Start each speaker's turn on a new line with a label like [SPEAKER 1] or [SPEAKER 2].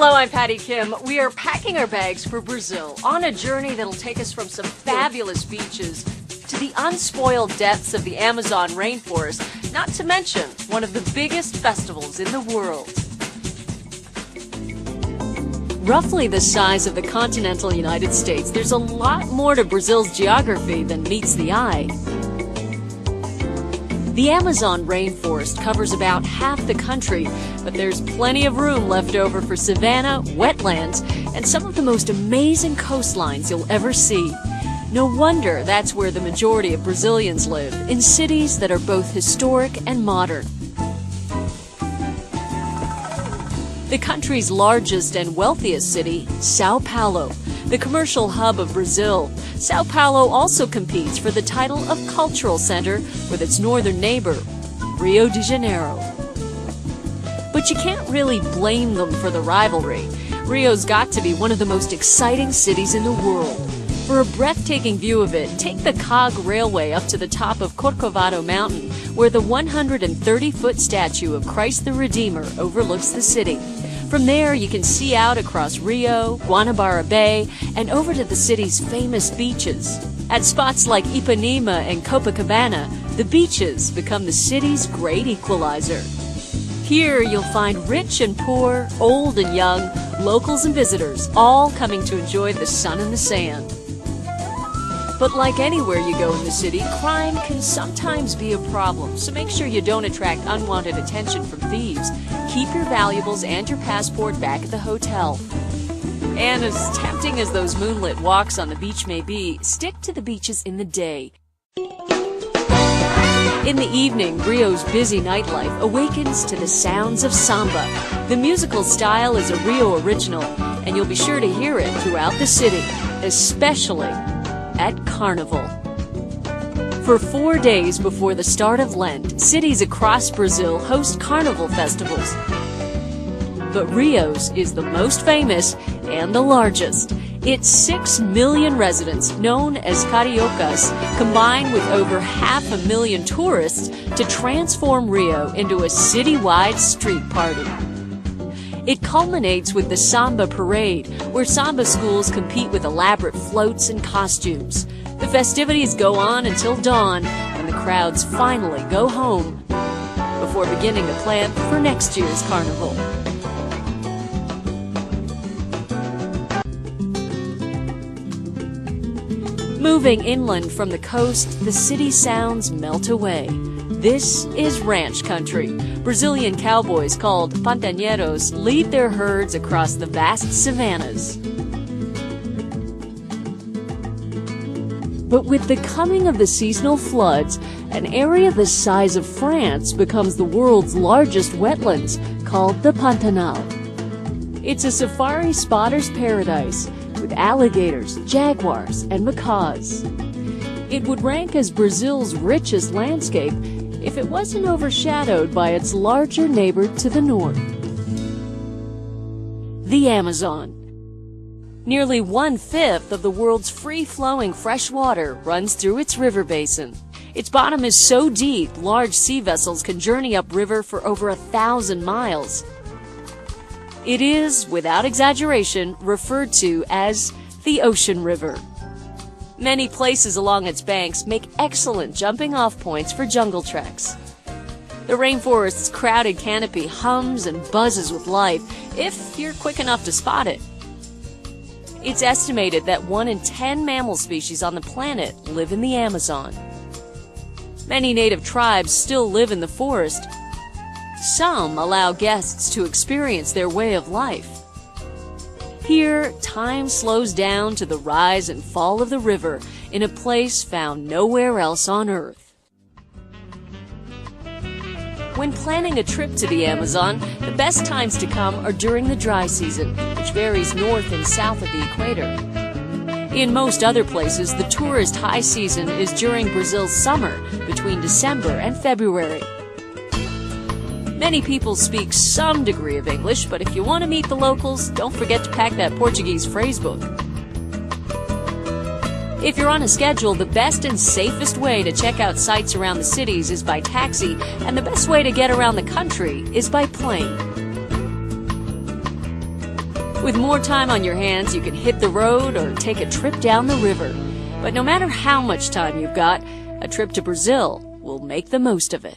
[SPEAKER 1] Hello, I'm Patty Kim. We are packing our bags for Brazil on a journey that'll take us from some fabulous beaches to the unspoiled depths of the Amazon rainforest, not to mention one of the biggest festivals in the world. Roughly the size of the continental United States, there's a lot more to Brazil's geography than meets the eye. The Amazon rainforest covers about half the country, but there's plenty of room left over for savanna, wetlands, and some of the most amazing coastlines you'll ever see. No wonder that's where the majority of Brazilians live, in cities that are both historic and modern. The country's largest and wealthiest city, Sao Paulo, the commercial hub of Brazil. Sao Paulo also competes for the title of cultural center with its northern neighbor, Rio de Janeiro. But you can't really blame them for the rivalry. Rio's got to be one of the most exciting cities in the world. For a breathtaking view of it, take the COG Railway up to the top of Corcovado Mountain, where the 130-foot statue of Christ the Redeemer overlooks the city. From there, you can see out across Rio, Guanabara Bay, and over to the city's famous beaches. At spots like Ipanema and Copacabana, the beaches become the city's great equalizer. Here, you'll find rich and poor, old and young, locals and visitors, all coming to enjoy the sun and the sand. But like anywhere you go in the city, crime can sometimes be a problem, so make sure you don't attract unwanted attention from thieves. Keep your valuables and your passport back at the hotel. And as tempting as those moonlit walks on the beach may be, stick to the beaches in the day. In the evening, Rio's busy nightlife awakens to the sounds of samba. The musical style is a Rio original, and you'll be sure to hear it throughout the city, especially at Carnival. For 4 days before the start of Lent, cities across Brazil host carnival festivals. But Rio's is the most famous and the largest. Its 6 million residents, known as Cariocas, combine with over 500,000 tourists to transform Rio into a citywide street party. It culminates with the Samba Parade, where samba schools compete with elaborate floats and costumes. The festivities go on until dawn, when the crowds finally go home, before beginning to plan for next year's carnival. Moving inland from the coast, the city sounds melt away. This is ranch country. Brazilian cowboys called pantaneiros lead their herds across the vast savannas. But with the coming of the seasonal floods, an area the size of France becomes the world's largest wetlands, called the Pantanal. It's a safari spotter's paradise, with alligators, jaguars, and macaws. It would rank as Brazil's richest landscape if it wasn't overshadowed by its larger neighbor to the north, the Amazon. Nearly 1/5 of the world's free-flowing fresh water runs through its river basin. Its bottom is so deep, large sea vessels can journey upriver for over 1,000 miles. It is, without exaggeration, referred to as the Ocean River. Many places along its banks make excellent jumping-off points for jungle treks. The rainforest's crowded canopy hums and buzzes with life, if you're quick enough to spot it. It's estimated that 1 in 10 mammal species on the planet live in the Amazon. Many native tribes still live in the forest. Some allow guests to experience their way of life. Here, time slows down to the rise and fall of the river in a place found nowhere else on Earth. When planning a trip to the Amazon, the best times to come are during the dry season, which varies north and south of the equator. In most other places, the tourist high season is during Brazil's summer, between December and February. Many people speak some degree of English, but if you want to meet the locals, don't forget to pack that Portuguese phrasebook. If you're on a schedule, the best and safest way to check out sights around the cities is by taxi, and the best way to get around the country is by plane. With more time on your hands, you can hit the road or take a trip down the river. But no matter how much time you've got, a trip to Brazil will make the most of it.